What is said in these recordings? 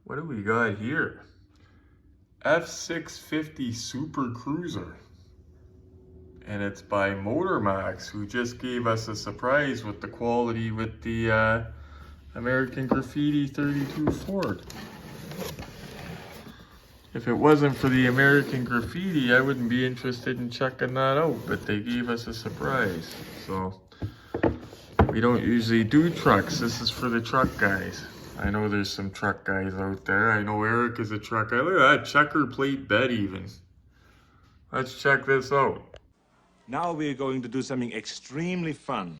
What do we got here? F-650 Super Cruiser. And it's by MOTORMAX, who just gave us a surprise with the quality with the American Graffiti 32 Ford. If it wasn't for the American Graffiti, I wouldn't be interested in checking that out, but they gave us a surprise. So, we don't usually do trucks. This is for the truck guys. I know there's some truck guys out there. I know Eric is a truck guy. Look at that checker plate bed even. Let's check this out. Now we're going to do something extremely fun.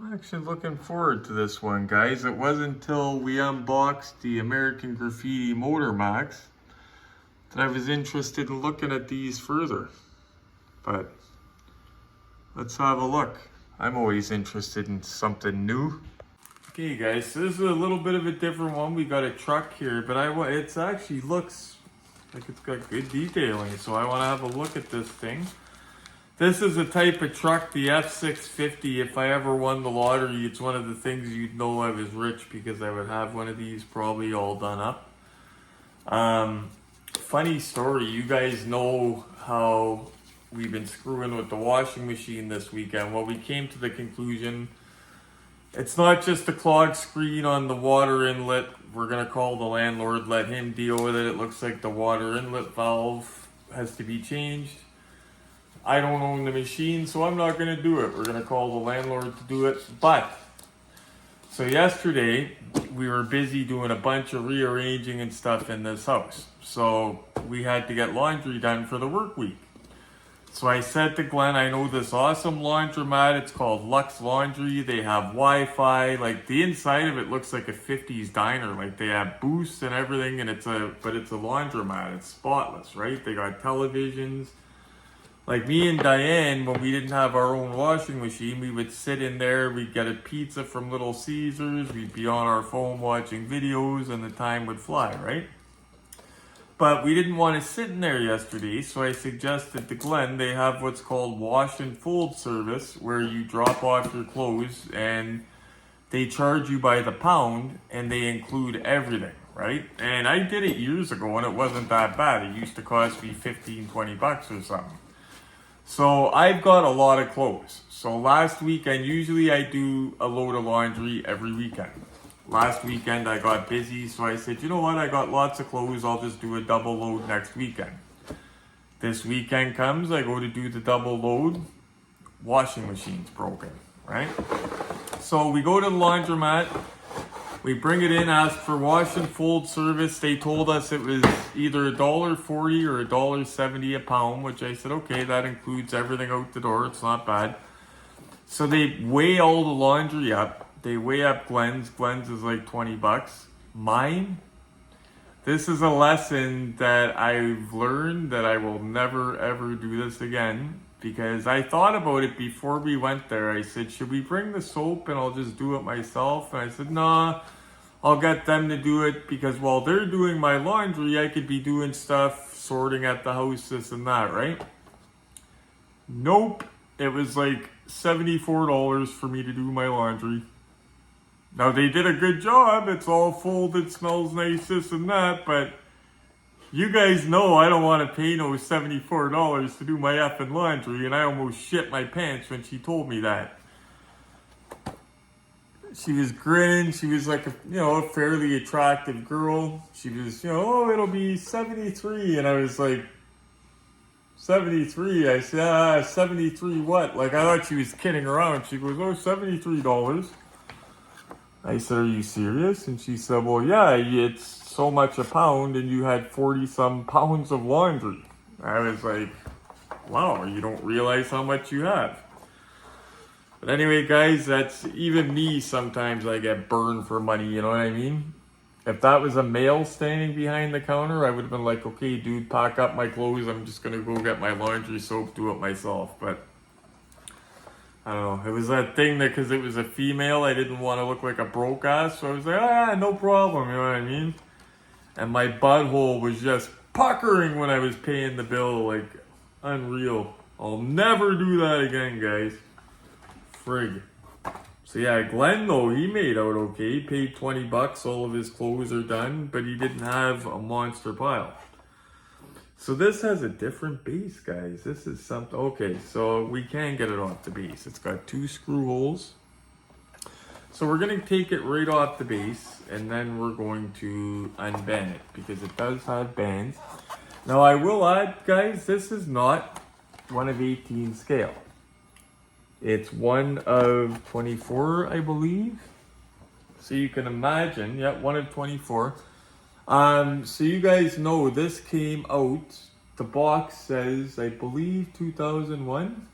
I'm actually looking forward to this one, guys. It wasn't until we unboxed the American Graffiti Motor Max that I was interested in looking at these further. But let's have a look. I'm always interested in something new. Okay guys, so this is a little bit of a different one. We got a truck here, but it actually looks like it's got good detailing, so I want to have a look at this thing. This is a type of truck, the F-650. If I ever won the lottery, it's one of the things you'd know I was rich, because I would have one of these probably all done up. Funny story, you guys know how we've been screwing with the washing machine this weekend. Well, we came to the conclusion it's not just the clogged screen on the water inlet. We're going to call the landlord, let him deal with it. It looks like the water inlet valve has to be changed. I don't own the machine, so I'm not going to do it. We're going to call the landlord to do it. But, so yesterday, we were busy doing a bunch of rearranging and stuff in this house. So, we had to get laundry done for the work week. So I said to Glenn, I know this awesome laundromat. It's called Lux Laundry. They have Wi-Fi. Like, the inside of it looks like a 50s diner. Like, they have booths and everything, and it's a laundromat. It's spotless, right? They got televisions. Like, me and Diane, when we didn't have our own washing machine, we would sit in there, we'd get a pizza from Little Caesars, we'd be on our phone watching videos, and the time would fly, right? But we didn't want to sit in there yesterday, so I suggested to Glenn, they have what's called wash and fold service, where you drop off your clothes, and they charge you by the pound, and they include everything, right? And I did it years ago, and it wasn't that bad. It used to cost me 15, 20 bucks or something. So I've got a lot of clothes. So last weekend, usually I do a load of laundry every weekend. Last weekend I got busy, so I said, you know what, I got lots of clothes, I'll just do a double load next weekend. This weekend comes, I go to do the double load, washing machine's broken, right? So we go to the laundromat, we bring it in, ask for wash and fold service. They told us it was either $1.40 or $1.70 a pound, which I said, okay, that includes everything out the door. It's not bad. So they weigh all the laundry up. They weigh up Glenn's. Glenn's is like 20 bucks. Mine? This is a lesson that I've learned that I will never, ever do this again. Because I thought about it before we went there. I said, should we bring the soap and I'll just do it myself? And I said, nah, I'll get them to do it, because while they're doing my laundry, I could be doing stuff, sorting at the house, this and that, right? Nope. It was like $74 for me to do my laundry. Now, they did a good job. It's all folded, smells nice, this and that, but you guys know I don't want to pay no $74 to do my effing laundry, and I almost shit my pants when she told me that. She was grinning. She was like a fairly attractive girl. She was, oh, it'll be 73. And I was like, 73? I said, 73 what? Like, I thought she was kidding around. She goes, oh, $73. I said, are you serious? And she said, well, yeah, it's so much a pound, and you had 40-some pounds of laundry. I was like, wow, you don't realize how much you have. But anyway, guys, that's even me. Sometimes I get burned for money, you know what I mean? If that was a male standing behind the counter, I would have been like, okay, dude, pack up my clothes. I'm just going to go get my laundry soap, do it myself. But I don't know. It was that thing that because it was a female, I didn't want to look like a broke ass. So I was like, no problem. You know what I mean? And my butthole was just puckering when I was paying the bill. Like, unreal. I'll never do that again, guys. Frig. So yeah, Glenn though, he made out okay. He paid $20. All of his clothes are done. But he didn't have a monster pile. So this has a different base, guys. This is something. Okay, so we can get it off the base. It's got 2 screw holes. So we're going to take it right off the base, and then we're going to unband it because it does have bands. Now I will add, guys, this is not 1 of 18 scale. It's 1 of 24, I believe. So you can imagine, yeah, 1 of 24. So you guys know this came out, the box says, I believe 2001.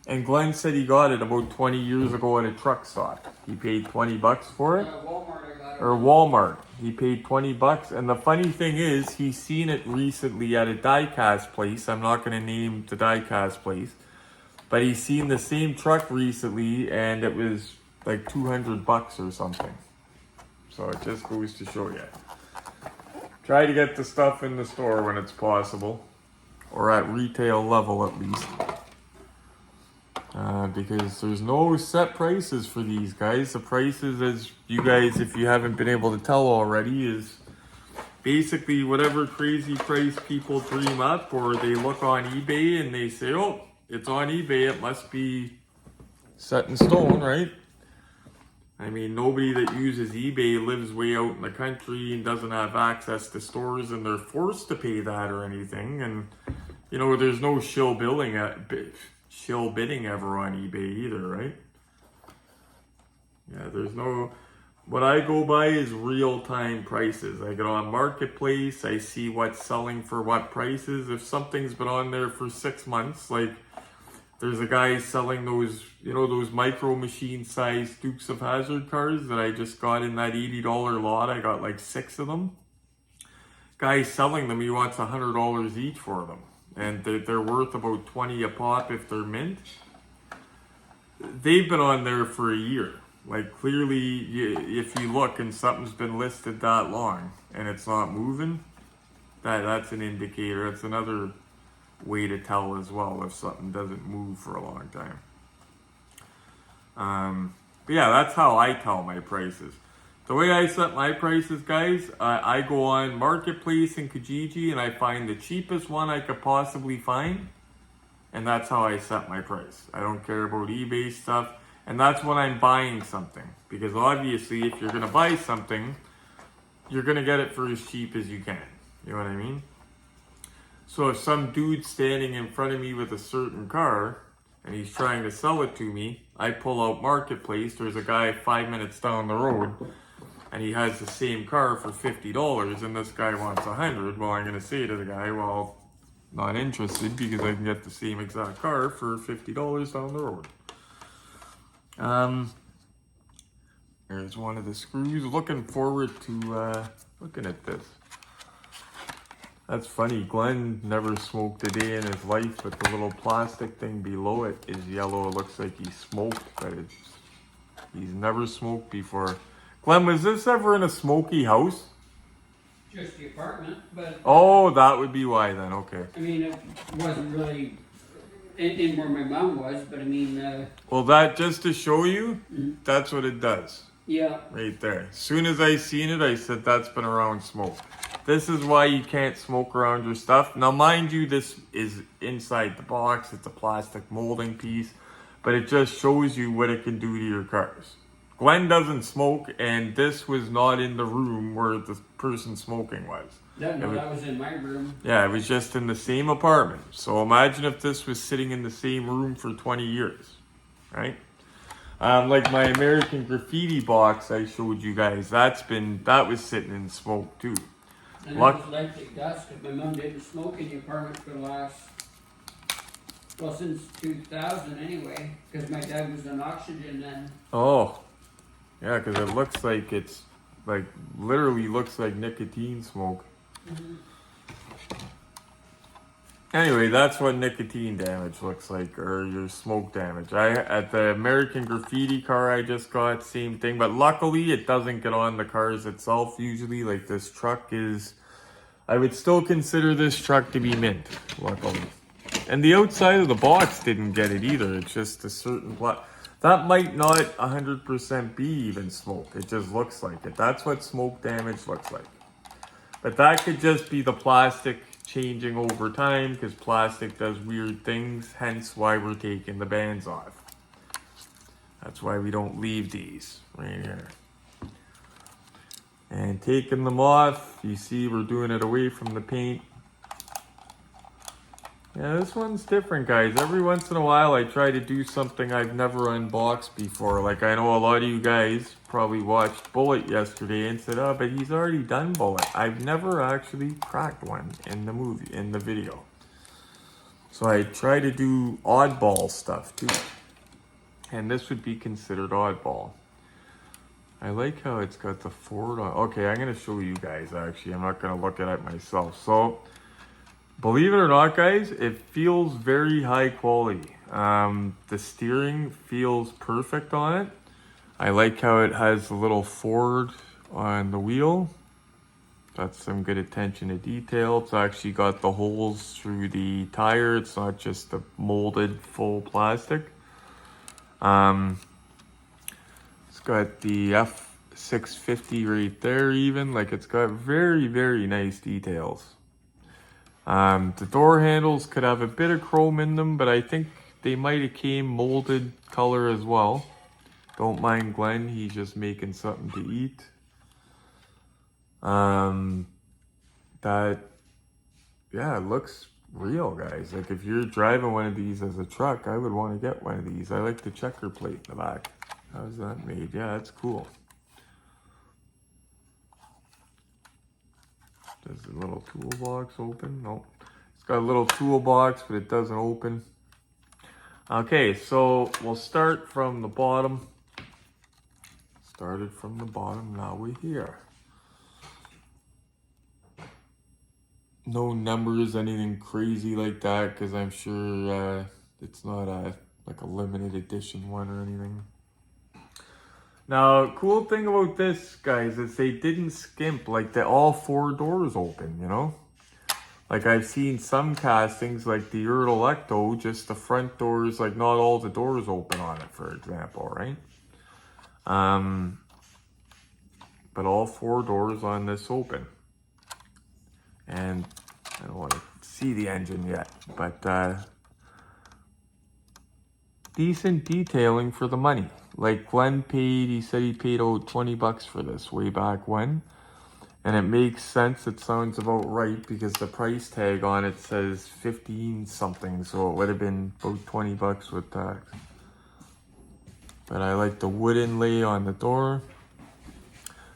And Glenn said he got it about 20 years ago at a truck stop. He paid $20 for it. Walmart, I got it. Or Walmart. He paid $20. And the funny thing is, he's seen it recently at a die-cast place. I'm not going to name the die-cast place. But he's seen the same truck recently, and it was like $200 or something. So it just goes to show you. Try to get the stuff in the store when it's possible. Or at retail level at least. Because there's no set prices for these guys. The prices, as you guys, if you haven't been able to tell already, is basically whatever crazy price people dream up, or they look on eBay and they say, oh, it's on eBay, it must be set in stone, right? I mean, nobody that uses eBay lives way out in the country and doesn't have access to stores, and they're forced to pay that or anything. And, you know, there's no shill bidding ever on eBay either, right? Yeah, there's no... What I go by is real-time prices. I get on Marketplace, I see what's selling for what prices. If something's been on there for 6 months, like... There's a guy selling those, you know, those micro machine sized Dukes of Hazzard cars that I just got in that $80 lot. I got like 6 of them. Guy's selling them, he wants $100 each for them. And they're worth about 20 a pop if they're mint. They've been on there for a year. Like clearly, if you look and something's been listed that long and it's not moving, that's an indicator. That's another way to tell as well if something doesn't move for a long time. But yeah, that's how I tell my prices. The way I set my prices, guys, I go on Marketplace and Kijiji and I find the cheapest one I could possibly find, and that's how I set my price. I don't care about eBay stuff, and that's when I'm buying something, because obviously if you're gonna buy something, you're gonna get it for as cheap as you can. You know what I mean? So if some dude's standing in front of me with a certain car and he's trying to sell it to me, I pull out Marketplace. There's a guy 5 minutes down the road and he has the same car for $50 and this guy wants $100. Well, I'm going to say to the guy, well, not interested because I can get the same exact car for $50 down the road. There's one of the screws. Looking forward to looking at this. That's funny, Glenn never smoked a day in his life, but the little plastic thing below it is yellow. It looks like he smoked, but he's never smoked before. Glenn, was this ever in a smoky house? Just the apartment, but... Oh, that would be why then, okay. I mean, it wasn't really in where my mom was, but I mean... Well, that, just to show you, that's what it does. Yeah. Right there. As soon as I seen it, I said, that's been around smoke. This is why you can't smoke around your stuff. Now, mind you, this is inside the box. It's a plastic molding piece. But it just shows you what it can do to your cars. Glenn doesn't smoke, and this was not in the room where the person smoking was. That was in my room. Yeah, it was just in the same apartment. So imagine if this was sitting in the same room for 20 years, right? Like my American Graffiti box I showed you guys, that was sitting in smoke too. And it was like dust, because my mom didn't smoke in the apartment for the last, well, since 2000 anyway, because my dad was on oxygen then. Oh, yeah, because it looks like it's, like, literally looks like nicotine smoke. Anyway, that's what nicotine damage looks like, or your smoke damage. At the American Graffiti car I just got, same thing. But luckily, it doesn't get on the cars itself. Usually, like this truck is, I would still consider this truck to be mint, luckily. And the outside of the box didn't get it either. It's just a certain that might not 100% be even smoke. It just looks like it. That's what smoke damage looks like. But that could just be the plastic changing over time, because plastic does weird things, hence why we're taking the bands off. That's why we don't leave these right here. And taking them off, you see we're doing it away from the paint. Yeah, this one's different, guys. Every once in a while I try to do something I've never unboxed before. Like, I know a lot of you guys probably watched Bullet yesterday and said, oh, but he's already done Bullet. I've never actually cracked one in the video. So I try to do oddball stuff too. And this would be considered oddball. I like how it's got the Ford on. Okay, I'm going to show you guys actually. I'm not going to look at it myself. So, believe it or not, guys, it feels very high quality. The steering feels perfect on it. I like how it has a little Ford on the wheel. That's some good attention to detail. It's actually got the holes through the tire. It's not just the molded full plastic. It's got the F-650 right there even. Like, it's got very, very nice details. The door handles could have a bit of chrome in them, but I think they might have came molded color as well. Don't mind Glenn, he's just making something to eat. Yeah, it looks real, guys. Like, if you're driving one of these as a truck, I would want to get one of these. I like the checker plate in the back. How's that made? Yeah, that's cool. Does the little toolbox open? Nope. It's got a little toolbox, but it doesn't open. Okay, so we'll start from the bottom. Started from the bottom, now we're here. No numbers, anything crazy like that, because I'm sure it's not like a limited edition one or anything. Now, cool thing about this, guys, is they didn't skimp. Like, all four doors open, you know? Like, I've seen some castings, like the Ecto, just the front doors, like, not all the doors open on it, for example, right? But all four doors on this open. And I don't want to see the engine yet, but decent detailing for the money. Like, Glenn paid, he said he paid out $20 for this way back when. And it makes sense, it sounds about right, because the price tag on it says 15 something, so it would have been about $20 with tax. But I like the wood inlay on the door.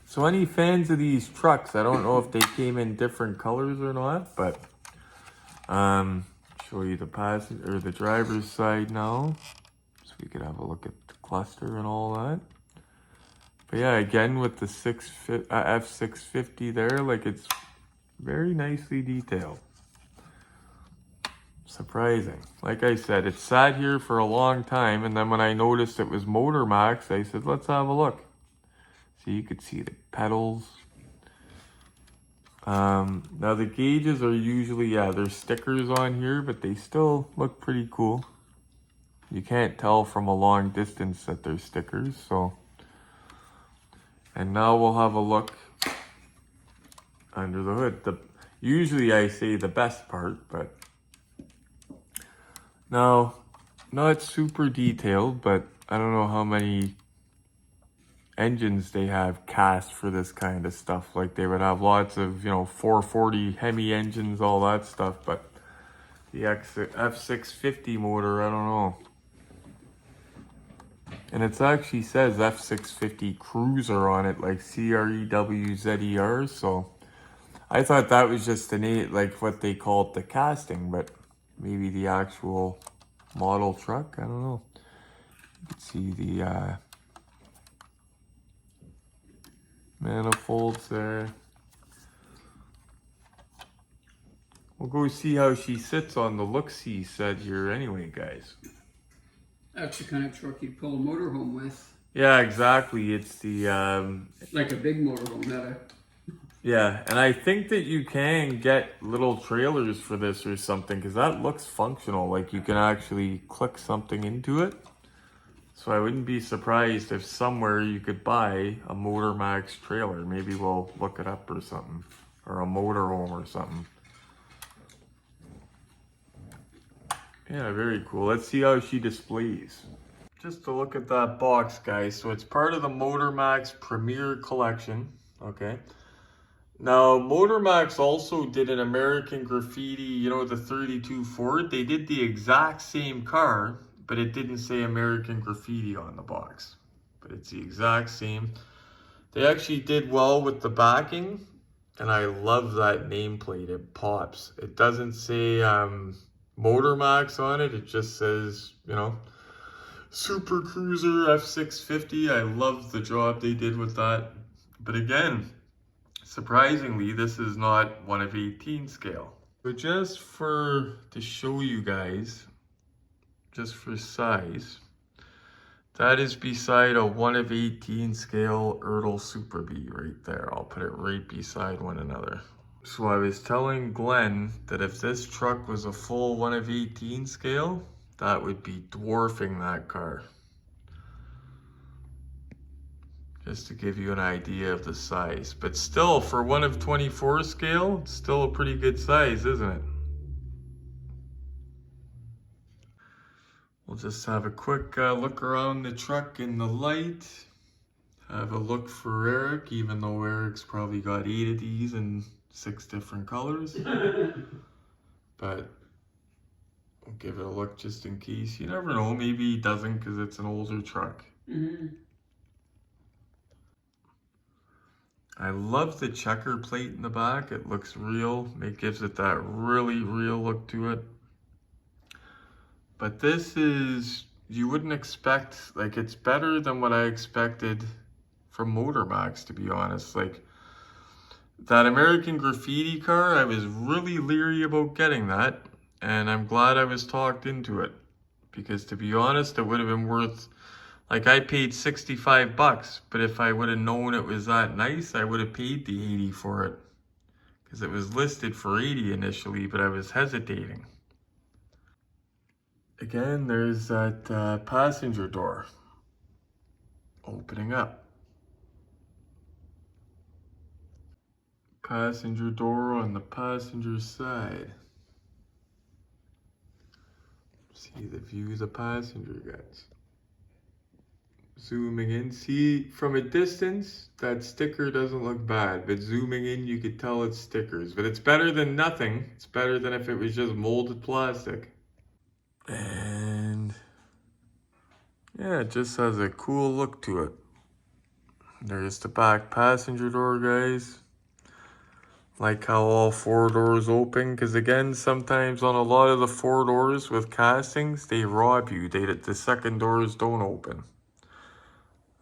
So any fans of these trucks, I don't know if they came in different colors or not, but show you the passenger or the driver's side now, so we could have a look at the cluster and all that. But yeah, again with the F-650 there, like, it's very nicely detailed. Surprising. Like I said, it sat here for a long time, and then when I noticed it was MOTORMAX, I said, let's have a look. So you could see the pedals. Now the gauges are usually, yeah, there's stickers on here, but they still look pretty cool. You can't tell from a long distance that they're stickers, so. And now we'll have a look under the hood. Usually I say the best part, but now, not super detailed, but I don't know how many engines they have cast for this kind of stuff. Like, they would have lots of, 440 Hemi engines, all that stuff, but the F-650 motor, I don't know. And it actually says F-650 Crewzer on it, like CREWZER, so I thought that was just the name, like what they called the casting, but maybe the actual model truck, I don't know. You can see the manifolds there. We'll go see how she sits on the look-see set here anyway, guys. That's the kind of truck you'd pull a motorhome with. Yeah, exactly. It's the, Like a big motorhome, not a... yeah, and I think that you can get little trailers for this or something, because that looks functional. Like you can actually click something into it. So I wouldn't be surprised if somewhere you could buy a MOTORMAX trailer. Maybe we'll look it up or something. Or a motorhome or something. Yeah, very cool. Let's see how she displays. Just to look at that box, guys. So it's part of the MOTORMAX Premier Collection. Okay. Now, MOTORMAX also did an American Graffiti, you know, the 32 Ford. They did the exact same car, but it didn't say American Graffiti on the box. But it's the exact same. They actually did well with the backing, and I love that nameplate. It pops. It doesn't say MOTORMAX on it. It just says, you know, Super Crewzer F-650. I love the job they did with that. But again, surprisingly, this is not 1 of 18 scale. But just to show you guys, just for size, that is beside a 1 of 18 scale Ertl Super B right there. I'll put it right beside one another. So I was telling Glenn that if this truck was a full 1 of 18 scale, that would be dwarfing that car. Just to give you an idea of the size. But still, for 1 of 24 scale, it's still a pretty good size, isn't it? We'll just have a quick look around the truck in the light. Have a look for Eric, even though Eric's probably got 8 of these in 6 different colors. But we'll give it a look just in case. You never know, maybe he doesn't because it's an older truck. Mm-hmm. I love the checker plate in the back. It looks real. It gives it that really real look to it. But this is, you wouldn't expect, like, it's better than what I expected from MOTORMAX, to be honest. Like, that American Graffiti car, I was really leery about getting that. And I'm glad I was talked into it. Because to be honest, it would have been worth, like, I paid 65 bucks, but if I would have known it was that nice, I would have paid the 80 for it. Because it was listed for 80 initially, but I was hesitating. Again, there's that passenger door opening up. Passenger door on the passenger side. See the view of the passenger, guys. Zooming in, see from a distance that sticker doesn't look bad, but zooming in you could tell it's stickers. But it's better than nothing. It's better than if it was just molded plastic. And yeah, it just has a cool look to it. There's the back passenger door, guys. Like how all 4 doors open, because again, sometimes on a lot of the 4 doors with castings, they rob you. The second doors don't open.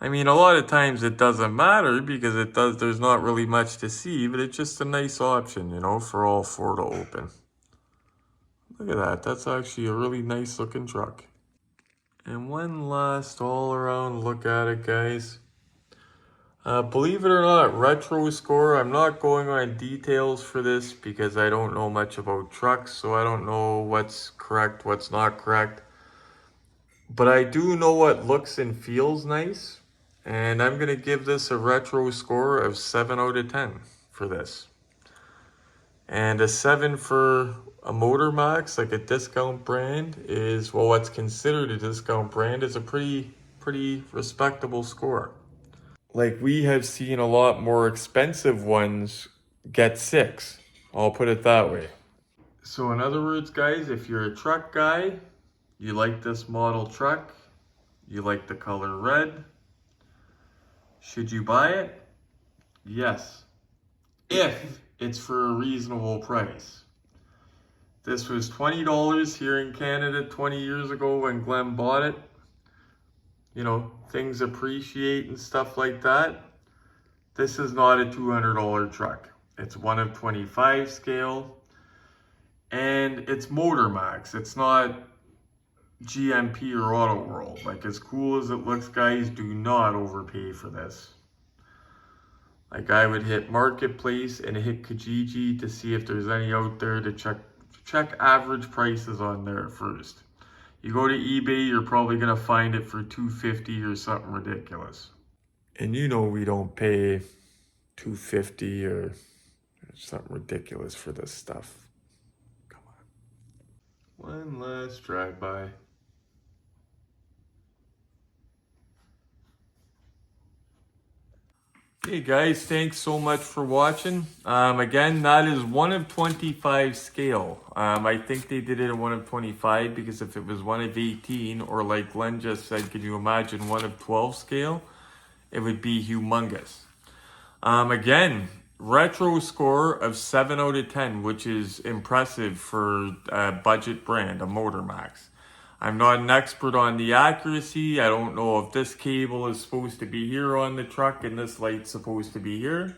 I mean, a lot of times it doesn't matter because there's not really much to see, but it's just a nice option, you know, for all 4 to open. Look at that. That's actually a really nice looking truck. And one last all around look at it, guys. Believe it or not, retro score. I'm not going on details for this because I don't know much about trucks, so I don't know what's correct, what's not correct. But I do know what looks and feels nice. And I'm going to give this a retro score of 7 out of 10 for this. And a 7 for a MOTORMAX, like a discount brand, is, well, what's considered a discount brand is a pretty respectable score. Like, we have seen a lot more expensive ones get 6. I'll put it that way. So in other words, guys, if you're a truck guy, you like this model truck, you like the color red, should you buy it? Yes. If it's for a reasonable price. This was $20 here in Canada 20 years ago when Glenn bought it. You know, things appreciate and stuff like that. This is not a $200 truck. It's 1 of 25 scale. And it's MOTORMAX. It's not GMP or Auto World. Like, as cool as it looks, guys, do not overpay for this. Like, I would hit Marketplace and hit Kijiji to see if there's any out there to check average prices on there first. You go to eBay, you're probably gonna find it for $250 or something ridiculous. And you know we don't pay $250 or something ridiculous for this stuff. Come on. One last drive-by. Hey guys, thanks so much for watching. Again, that is 1 of 25 scale. I think they did it at 1 of 25 because if it was 1 of 18, or like Len just said, can you imagine 1 of 12 scale? It would be humongous. Again, retro score of 7 out of 10, which is impressive for a budget brand, a MOTORMAX. I'm not an expert on the accuracy. I don't know if this cable is supposed to be here on the truck and this light's supposed to be here.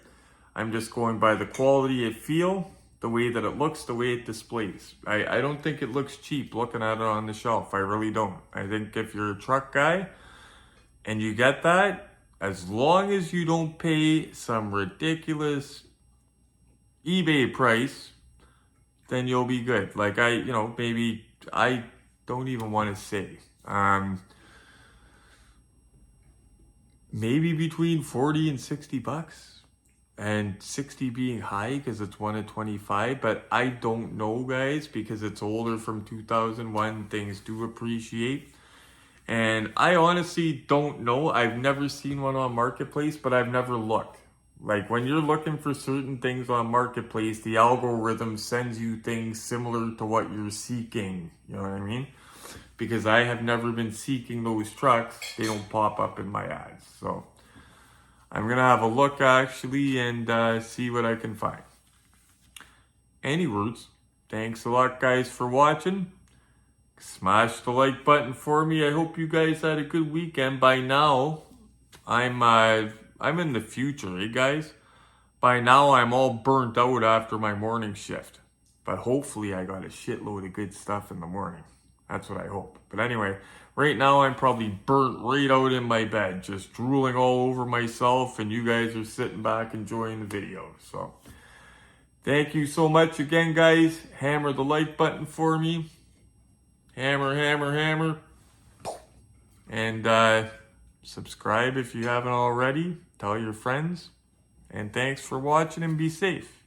I'm just going by the quality of feel, the way that it looks, the way it displays. I don't think it looks cheap looking at it on the shelf. I really don't. I think if you're a truck guy and you get that, as long as you don't pay some ridiculous eBay price, then you'll be good. Like maybe I don't even want to say. Maybe between 40 and 60 bucks. And 60 being high because it's 1 of 25. But I don't know, guys, because it's older from 2001. Things do appreciate. And I honestly don't know. I've never seen one on Marketplace, but I've never looked. Like, when you're looking for certain things on Marketplace, the algorithm sends you things similar to what you're seeking. You know what I mean? Because I have never been seeking those trucks. They don't pop up in my ads. So I'm going to have a look, actually, and see what I can find. Any words? Thanks a lot, guys, for watching. Smash the like button for me. I hope you guys had a good weekend. By now, I'm in the future, eh, guys? By now, I'm all burnt out after my morning shift. But hopefully, I got a shitload of good stuff in the morning. That's what I hope. But anyway, right now, I'm probably burnt right out in my bed, just drooling all over myself, and you guys are sitting back enjoying the video. So, thank you so much again, guys. Hammer the like button for me. Hammer, hammer, hammer. And subscribe if you haven't already. Tell your friends. And thanks for watching and be safe.